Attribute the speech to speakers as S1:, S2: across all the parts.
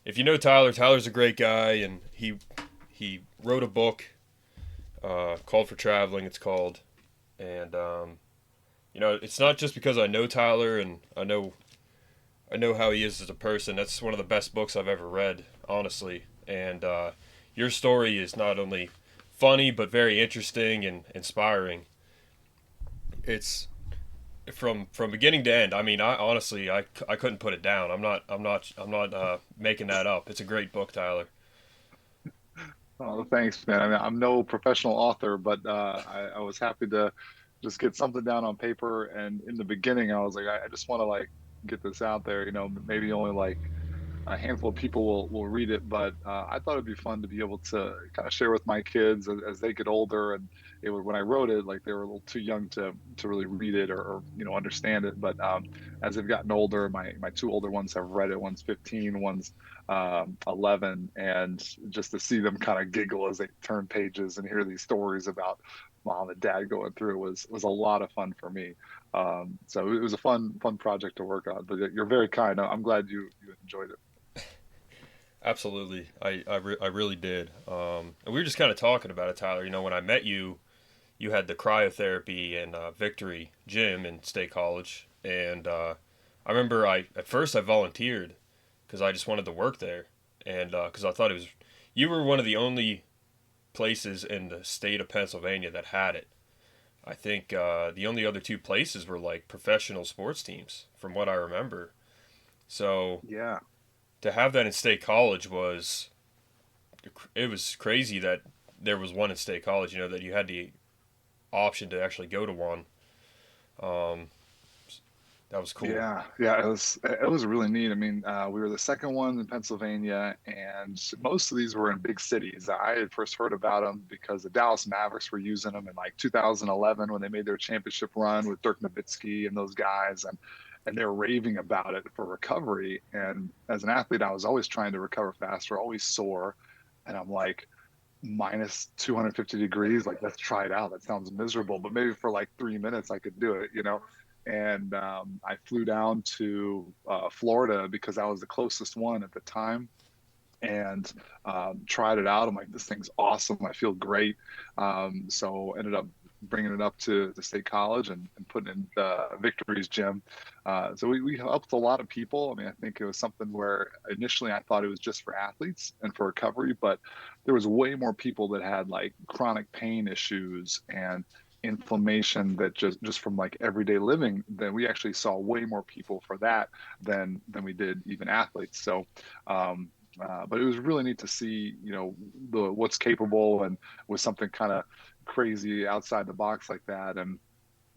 S1: if you know Tyler, Tyler's a great guy, and he wrote a book called For Traveling. It's called, and it's not just because I know Tyler and I know how he is as a person. That's one of the best books I've ever read, honestly. And your story is not only funny but very interesting and inspiring. It's from beginning to end. I mean, I honestly I couldn't put it down. I'm not making that up. It's a great book, Tyler.
S2: Oh, thanks, man. I mean, I'm no professional author, but I was happy to just get something down on paper. And in the beginning, I was like, I just want to like get this out there. Maybe only like a handful of people will read it, but I thought it'd be fun to be able to kind of share with my kids as they get older. And when I wrote it, like they were a little too young to really read it or understand it. But as they've gotten older, my two older ones have read it. One's 15, one's 11, and just to see them kind of giggle as they turn pages and hear these stories about mom and dad going through was a lot of fun for me. So it was a fun project to work on. But you're very kind. I'm glad you enjoyed it.
S1: Absolutely, I really did. And we were just kind of talking about it, Tyler. When I met you, you had the cryotherapy and Victory gym in State College, and I remember at first I volunteered because I just wanted to work there, and because I thought you were one of the only places in the state of Pennsylvania that had it. I think the only other two places were like professional sports teams, from what I remember. So
S2: Yeah.
S1: to have that in State College was crazy that there was one in State College. That you had the option to actually go to one. Um, that was cool.
S2: Yeah, it was really neat. I mean, we were the second one in Pennsylvania, and most of these were in big cities. I had first heard about them because the Dallas Mavericks were using them in like 2011 when they made their championship run with Dirk Nowitzki and those guys, and they were raving about it for recovery. And as an athlete, I was always trying to recover faster, always sore, and I'm like, minus 250 degrees, like let's try it out. That sounds miserable, but maybe for like 3 minutes I could do it. And I flew down to Florida because I was the closest one at the time, and tried it out. I'm like, this thing's awesome. I feel great. So ended up bringing it up to the state college and putting in Victory's gym. So we helped a lot of people. I mean, I think it was something where initially I thought it was just for athletes and for recovery, but there was way more people that had like chronic pain issues and inflammation that just from like everyday living. Then we actually saw way more people for that than we did even athletes. So but it was really neat to see, the what's capable and with something kind of crazy outside the box like that. And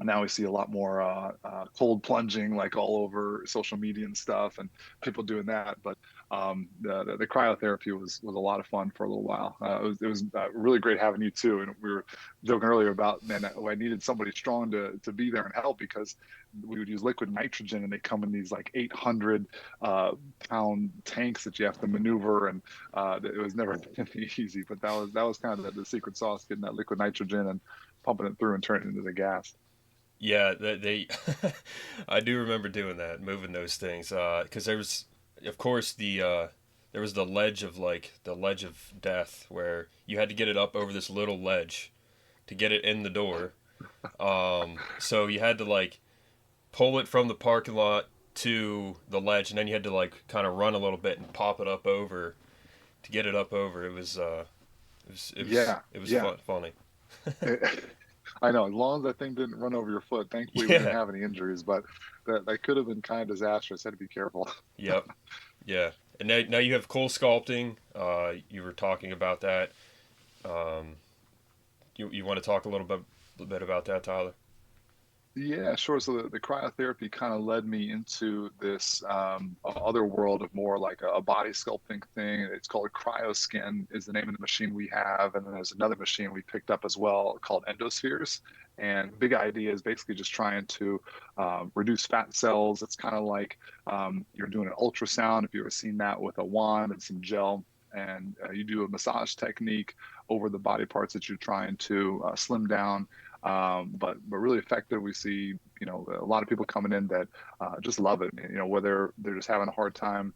S2: now we see a lot more cold plunging like all over social media and stuff, and people doing that. But the cryotherapy was a lot of fun for a little while. It was really great having you too. And we were joking earlier about, man, I needed somebody strong to be there and help, because we would use liquid nitrogen and they come in these like 800 pound tanks that you have to maneuver, and it was never easy. But that was kind of the secret sauce, getting that liquid nitrogen and pumping it through and turning it into gas.
S1: Yeah, they. I do remember doing that, moving those things. Because there was, of course, there was the ledge of death, where you had to get it up over this little ledge to get it in the door. So you had to like pull it from the parking lot to the ledge, and then you had to like kind of run a little bit and pop it up over to get it up over.
S2: Yeah,
S1: It was
S2: yeah.
S1: funny.
S2: I know. As long as that thing didn't run over your foot, thankfully we didn't
S1: Yeah.
S2: have any injuries, but that could have been kind of disastrous. Had to be careful.
S1: Yep. Yeah. And now you have cool sculpting. You were talking about that. Um, you want to talk a little bit about that, Tyler?
S2: Yeah, sure. So the cryotherapy kind of led me into this other world of more like a body sculpting thing. It's called CryoSkin is the name of the machine we have. And then there's another machine we picked up as well called endospheres. And big idea is basically just trying to reduce fat cells. It's kind of like you're doing an ultrasound, if you've ever seen that, with a wand and some gel. And you do a massage technique over the body parts that you're trying to slim down, but really effective. We see, a lot of people coming in that just love it. Whether they're just having a hard time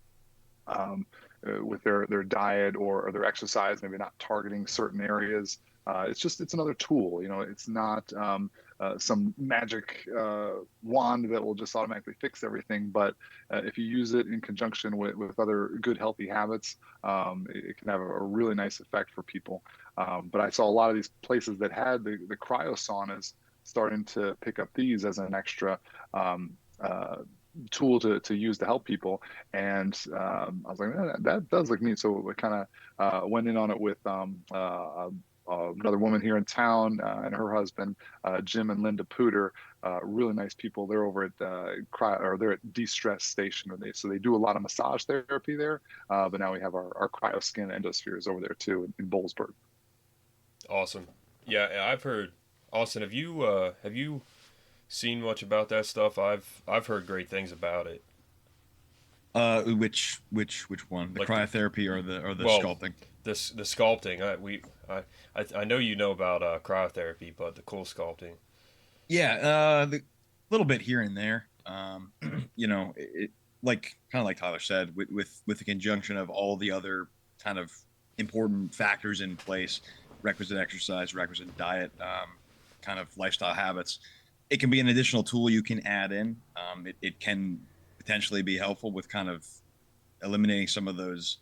S2: with their diet or their exercise, maybe not targeting certain areas. It's another tool. It's not some magic wand that will just automatically fix everything. But if you use it in conjunction with other good healthy habits, it can have a really nice effect for people. But I saw a lot of these places that had the cryo saunas starting to pick up these as an extra um, uh, tool to use to help people. And I was like, that does look neat. So we kind of went in on it with another woman here in town and her husband, Jim and Linda Pooter, really nice people. They're over at they're at De-Stress Station, so they do a lot of massage therapy there. But now we have our cryoskin endospheres over there too in Bollesburg.
S1: Awesome. Yeah, I've heard. Austin, have you seen much about that stuff? I've heard great things about it.
S3: Which one? The
S1: Like
S3: cryotherapy or the
S1: well,
S3: sculpting?
S1: the sculpting. I know you know about cryotherapy, but the cool sculpting.
S3: Yeah, the little bit here and there. Like kind of like Tyler said, with the conjunction of all the other kind of important factors in place, requisite exercise, requisite diet, kind of lifestyle habits, it can be an additional tool you can add in. It can potentially be helpful with kind of eliminating some of those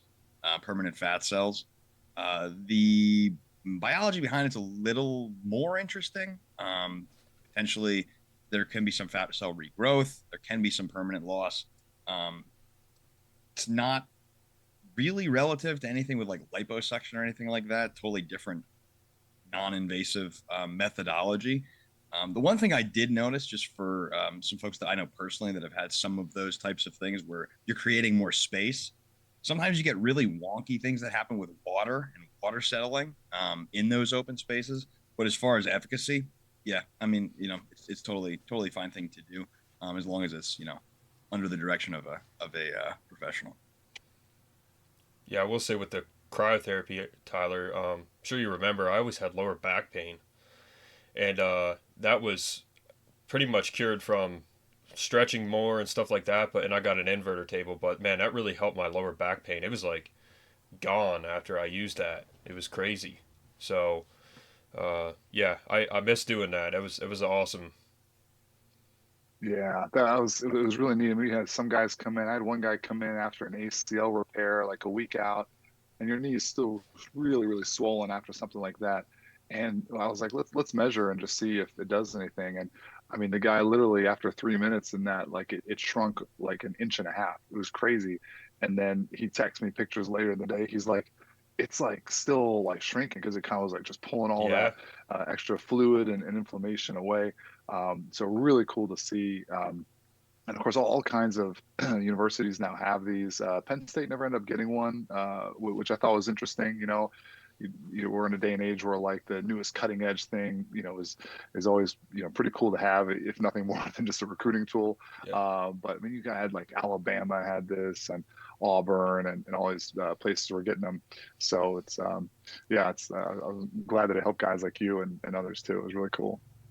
S3: permanent fat cells. The biology behind it's a little more interesting. Potentially, there can be some fat cell regrowth. There can be some permanent loss. Um, it's not really relative to anything with like liposuction or anything like that. Totally different, non-invasive methodology. The one thing I did notice, just for some folks that I know personally that have had some of those types of things where you're creating more space, sometimes you get really wonky things that happen with water and water settling in those open spaces. But as far as efficacy, yeah, I mean, it's totally fine thing to do as long as it's under the direction of a professional.
S1: Yeah, I will say with the cryotherapy, Tyler. Sure you remember I always had lower back pain, and that was pretty much cured from stretching more and stuff like that. And I got an inverter table, but man, that really helped my lower back pain. It was like gone after I used that. It was crazy. So yeah, I miss doing that. It was awesome.
S2: Yeah, it was really neat. We had some guys come in. I had one guy come in after an ACL repair, like a week out, and your knee is still really, really swollen after something like that. And I was like, let's measure and just see if it does anything. And I mean, the guy literally after 3 minutes in that, like it shrunk like an inch and a half. It was crazy. And then he texted me pictures later in the day. He's like, it's like still like shrinking because it kind of was like just pulling all
S1: Yeah,
S2: that extra fluid and inflammation away. So really cool to see. And of course, all kinds of universities now have these. Penn State never ended up getting one, which I thought was interesting. We're in a day and age where like the newest cutting edge thing, is always pretty cool to have, if nothing more than just a recruiting tool.
S1: yeah.
S2: But I mean, you had like Alabama had this, and Auburn, and all these places were getting them. So it's yeah, it's I was glad that it helped guys like you and others too. It was really cool.